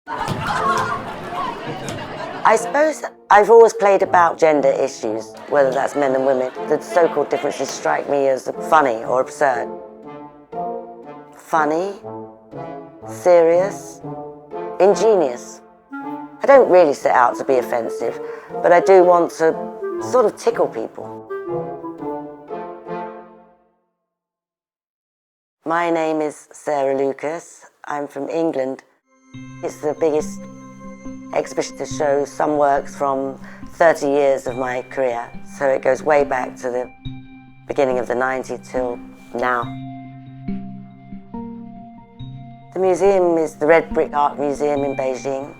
I suppose I've always played about gender issues, whether that's men and women. The so-called differences strike me as funny or absurd. Funny, serious, ingenious. I don't really set out to be offensive, but I do want to sort of tickle people. My name is Sarah Lucas. I'm from England. It's the biggest exhibition to show some works from 30 years of my career. So it goes way back to the beginning of the 90s till now. The museum is the Red Brick Art Museum in Beijing.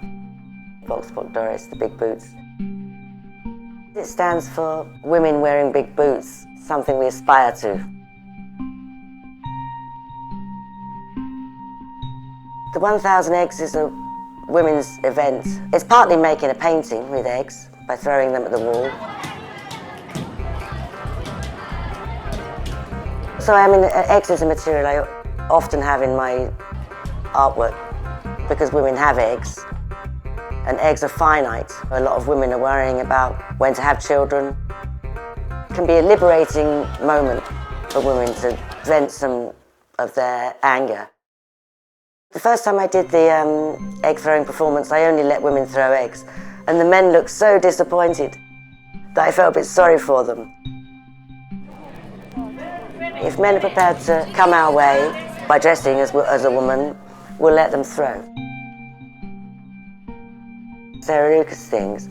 Volkswagen Doris, the big boots. It stands for women wearing big boots, something we aspire to. The 1000 Eggs is a women's event. It's partly making a painting with eggs by throwing them at the wall. So eggs is a material I often have in my artwork because women have eggs and eggs are finite. A lot of women are worrying about when to have children. It can be a liberating moment for women to vent some of their anger. The first time I did the egg throwing performance, I only let women throw eggs, and the men looked so disappointed that I felt a bit sorry for them. If men are prepared to come our way by dressing as a woman, we'll let them throw. Sarah Lucas things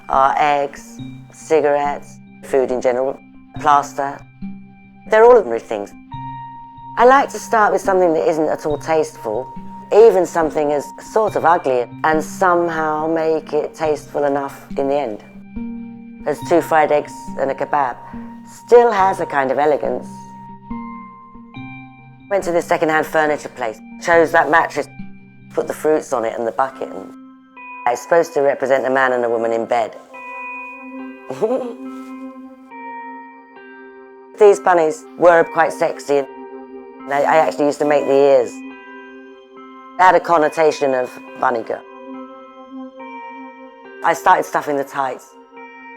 are eggs, cigarettes, food in general, plaster. They're all ordinary things. I like to start with something that isn't at all tasteful, even something as sort of ugly, and somehow make it tasteful enough in the end. As 2 fried eggs and a kebab still has a kind of elegance. Went to this second-hand furniture place, chose that mattress, put the fruits on it and the bucket, and it's supposed to represent a man and a woman in bed. These bunnies were quite sexy. I actually used to make the ears. It had a connotation of bunny girl. I started stuffing the tights,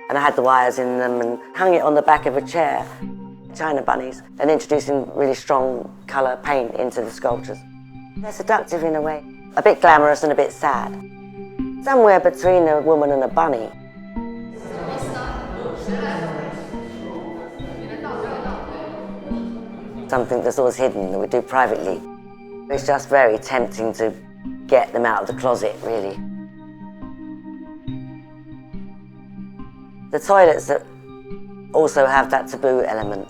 and I had the wires in them and hung it on the back of a chair, China bunnies, and introducing really strong colour paint into the sculptures. They're seductive in a way, a bit glamorous and a bit sad. Somewhere between a woman and a bunny. Something that's always hidden that we do privately. It's just very tempting to get them out of the closet, really. The toilets also have that taboo element.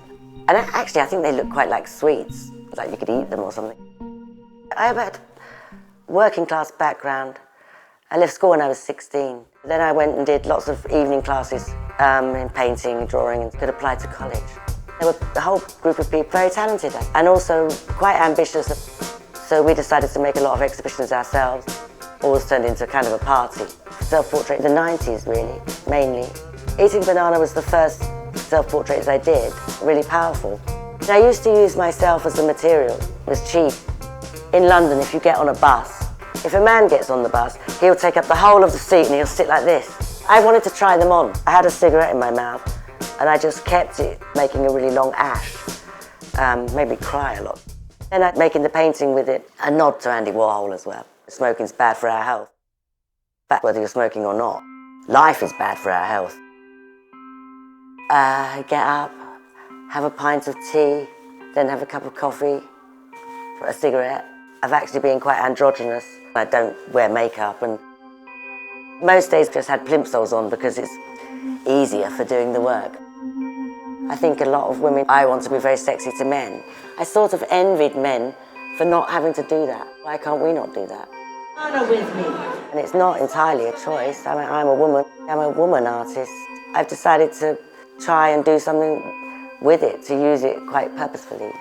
And actually, I think they look quite like sweets, like you could eat them or something. I have a working class background. I left school when I was 16. Then I went and did lots of evening classes in painting, drawing, and could apply to college. There were a whole group of people very talented and also quite ambitious. So we decided to make a lot of exhibitions ourselves. Always turned into kind of a party. Self-portrait in the 90s, really, mainly. Eating banana was the first self-portraits I did, really powerful. And I used to use myself as a material. It was cheap. In London, if you get on a bus, if a man gets on the bus, he'll take up the whole of the seat and he'll sit like this. I wanted to try them on. I had a cigarette in my mouth and I just kept it, making a really long ash. Made me cry a lot. Then I'm making the painting with it, a nod to Andy Warhol as well. Smoking's bad for our health. In fact, whether you're smoking or not, life is bad for our health. Get up, have a pint of tea, then have a cup of coffee, a cigarette. I've actually been quite androgynous. I don't wear makeup, and most days just had plimsolls on because it's easier for doing the work. I think a lot of women, I want to be very sexy to men. I sort of envied men for not having to do that. Why can't we not do that? Honor with me. And it's not entirely a choice. I'm a woman. I'm a woman artist. I've decided to try and do something with it, to use it quite purposefully.